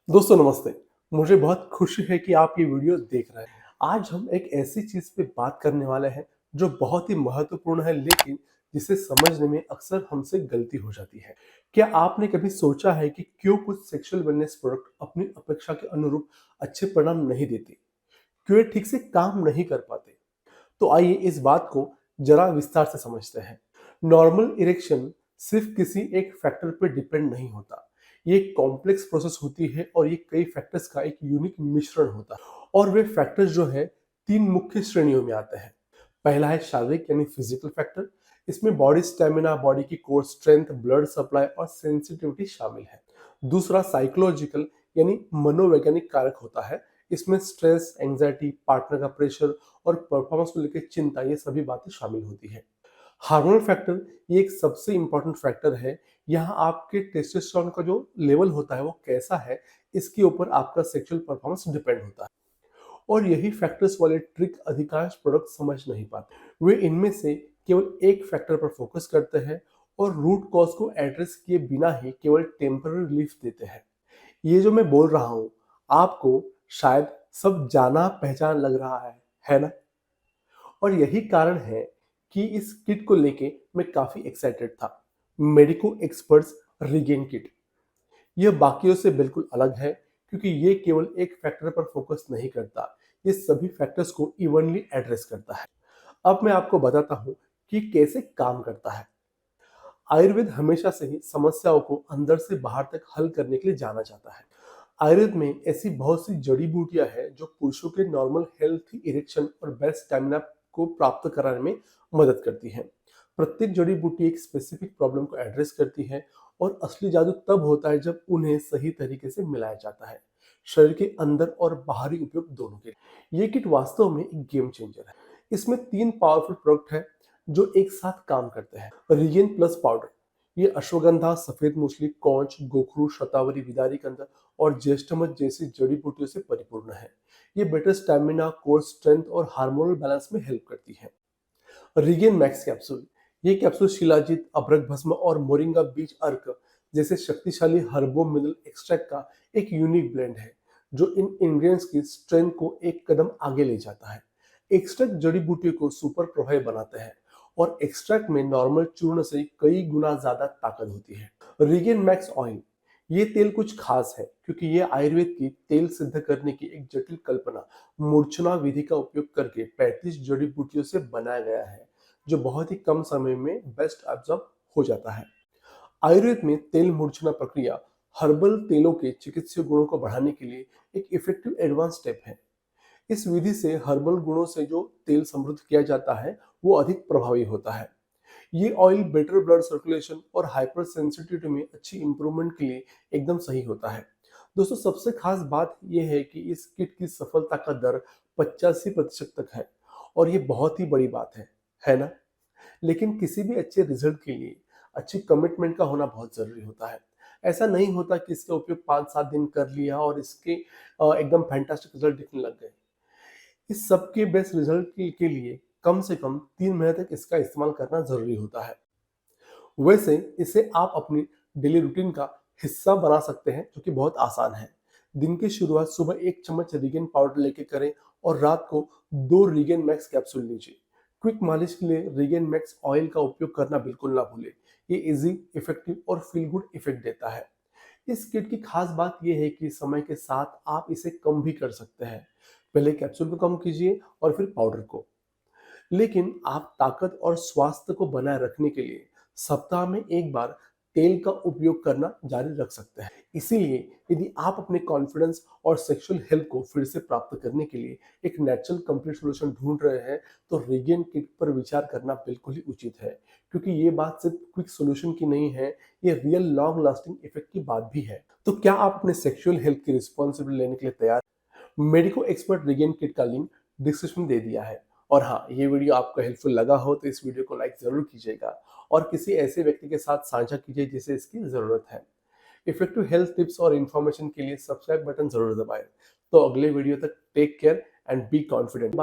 दोस्तों नमस्ते। मुझे बहुत खुशी है कि आप ये वीडियो देख रहे हैं। आज हम एक ऐसी चीज़ पे बात करने वाले हैं जो बहुत ही महत्वपूर्ण है, लेकिन जिसे समझने में अक्सर हमसे गलती हो जाती है। क्या आपने कभी सोचा है कि क्यों कुछ सेक्सुअल वेलनेस प्रोडक्ट अपनी अपेक्षा के अनुरूप अच्छे परिणाम नहीं देते? क्यों ये ठीक से काम नहीं कर पाते? तो आइए इस बात को जरा विस्तार से समझते हैं। नॉर्मल इरेक्शन सिर्फ किसी एक फैक्टर पर डिपेंड नहीं होता। ये एक कॉम्प्लेक्स प्रोसेस होती है और ये कई फैक्टर्स का एक यूनिक मिश्रण होता है। और वे फैक्टर्स जो है 3 मुख्य श्रेणियों में आते हैं। पहला है शारीरिक यानी फिजिकल फैक्टर। इसमें बॉडी स्टैमिना, बॉडी की कोर स्ट्रेंथ, ब्लड सप्लाई और सेंसिटिविटी शामिल है। दूसरा साइकोलॉजिकल यानी मनोवैज्ञानिक कारक होता है। इसमें स्ट्रेस, एंजाइटी, पार्टनर का प्रेशर और परफॉर्मेंस को लेकर चिंता, ये सभी बातें शामिल होती है। हार्मोनल फैक्टर ये एक सबसे इंपॉर्टेंट फैक्टर है। यहाँ आपके टेस्टोस्टेरोन का जो लेवल होता है वो कैसा है, इसके ऊपर आपका सेक्सुअल परफॉर्मेंस डिपेंड होता है। और यही फैक्टर्स वाले ट्रिक अधिकांश प्रोडक्ट समझ नहीं पाते। वे इनमें से केवल एक फैक्टर पर फोकस करते हैं और रूट कॉज को एड्रेस किए बिना ही केवल टेम्पररी रिलीफ देते हैं। ये जो मैं बोल रहा हूँ, आपको शायद सब जाना पहचान लग रहा है ना? और यही कारण है कि इस किट को लेके मैं काफी एक्साइटेड था। Medico experts regain kit. यह बाकियों से बिल्कुल अलग है क्योंकि ये केवल एक फैक्टर पर फोकस नहीं करता, ये सभी फैक्टर्स को इवनली एड्रेस करता है। अब मैं आपको बताता हूँ कि कैसे काम करता है। आयुर्वेद हमेशा से ही समस्याओं को अंदर से बाहर तक हल करने के लिए जाना जाता है। आयुर्वेद में ऐसी बहुत सी जड़ी बूटियां हैं जो पुरुषों के नॉर्मल हेल्थ, इरेक्शन और बेस्ट स्टैमिना को प्राप्त कराने में मदद करती हैं। प्रत्येक जड़ी बूटी एक स्पेसिफिक प्रॉब्लम को एड्रेस करती है और असली जादू तब होता है जब उन्हें सही तरीके से मिलाया जाता है, शरीर के अंदर और बाहरी उपयोग दोनों के लिए। ये किट वास्तव में एक गेम चेंजर है। इसमें 3 पावरफुल प्रोडक्ट है जो एक साथ काम करते हैं। रिगेन प्लस पाउडर, ये अश्वगंधा, सफेद मूसली, कौच, गोखरू, शतावरी, विदारी कंद और ज्येष्ठमध जैसी जड़ी बूटियों से परिपूर्ण है। ये बेटर स्टैमिना, कोर स्ट्रेंथ और हार्मोनल बैलेंस में हेल्प करती है। रिगेन मैक्स कैप्सूल, ये कैप्सूल शिलाजीत, अभ्रक भस्म और मोरिंगा बीज अर्क जैसे शक्तिशाली हर्बो मिनरल एक्सट्रैक्ट का एक यूनिक ब्लेंड है जो इन इंग्रेडिएंट्स की स्ट्रेंथ को एक कदम आगे ले जाता है। एक्सट्रैक्ट जड़ी बूटियों को सुपर प्रभावी बनाते हैं और एक्सट्रैक्ट में नॉर्मल चूर्ण से कई गुना ज्यादा ताकत होती है। रिगेन मैक्स ऑयल, ये तेल कुछ खास है क्योंकि ये आयुर्वेद की तेल सिद्ध करने की एक जटिल कल्पना मूर्छना विधि का उपयोग करके 35 जड़ी बूटियों से बनाया गया है जो बहुत ही कम समय में बेस्ट एब्जॉर्ब हो जाता है। आयुर्वेद में तेल मूर्छना प्रक्रिया हर्बल तेलों के चिकित्सीय गुणों को बढ़ाने के लिए एक इफेक्टिव एडवांस स्टेप है। इस विधि से हर्बल गुणों से जो तेल समृद्ध किया जाता है वो अधिक प्रभावी होता है। ये ऑयल बेटर ब्लड सर्कुलेशन और हाइपर सेंसिटिविटी में अच्छी इंप्रूवमेंट के लिए एकदम सही होता है। दोस्तों सबसे खास बात यह है कि इस किट की सफलता का दर 85% तक है और ये बहुत ही बड़ी बात है ना? लेकिन किसी भी अच्छे रिजल्ट के लिए अच्छी कमिटमेंट का होना बहुत जरूरी होता है। ऐसा नहीं होता कि इसका उपयोग 5-7 दिन कर लिया और इसके एकदम फैंटास्टिक रिजल्ट दिखने लग गए। इस सब के बेस्ट रिजल्ट के लिए कम से कम 3 महीने तक इसका इस्तेमाल करना जरूरी होता है। वैसे इसे आप अपनी डेली रूटीन का हिस्सा बना सकते हैं जो कि बहुत आसान है। दिन की शुरुआत सुबह 1 चम्मच रिगेन पाउडर लेके करें और रात को 2 रिगेन मैक्स कैप्सूल लीजिए। क्विक मालिश के लिए रिगेन मैक्स ऑयल का उपयोग करना बिल्कुल ना भूलें। ये इजी, इफेक्टिव और फील गुड इफेक्ट देता है। इस किट की खास बात यह है कि समय के साथ आप इसे कम भी कर सकते हैं। पहले कैप्सूल को कम कीजिए और फिर पाउडर को। लेकिन आप ताकत और स्वास्थ्य को बनाए रखने के लिए सप्ताह में एक बार तेल का उपयोग करना जारी रख सकते हैं। इसीलिए यदि आप अपने कॉन्फिडेंस और सेक्सुअल हेल्थ को फिर से प्राप्त करने के लिए एक नेचुरल कंप्लीट सॉल्यूशन ढूंढ रहे हैं तो रिगेन किट पर विचार करना बिल्कुल ही उचित है, क्योंकि ये बात सिर्फ क्विक सॉल्यूशन की नहीं है, ये रियल लॉन्ग लास्टिंग इफेक्ट की बात भी है। तो क्या आप अपने सेक्सुअल हेल्थ की रिस्पॉन्सिबिलिटी लेने के लिए तैयार? मेडिको एक्सपर्ट रिगेन किट का लिंक डिस्क्रिप्शन में दे दिया है। और हाँ, ये वीडियो आपको हेल्पफुल लगा हो तो इस वीडियो को लाइक जरूर कीजिएगा और किसी ऐसे व्यक्ति के साथ साझा कीजिए जिसे इसकी जरूरत है। इफेक्टिव हेल्थ टिप्स और इन्फॉर्मेशन के लिए सब्सक्राइब बटन जरूर दबाएं। तो अगले वीडियो तक take care and be confident.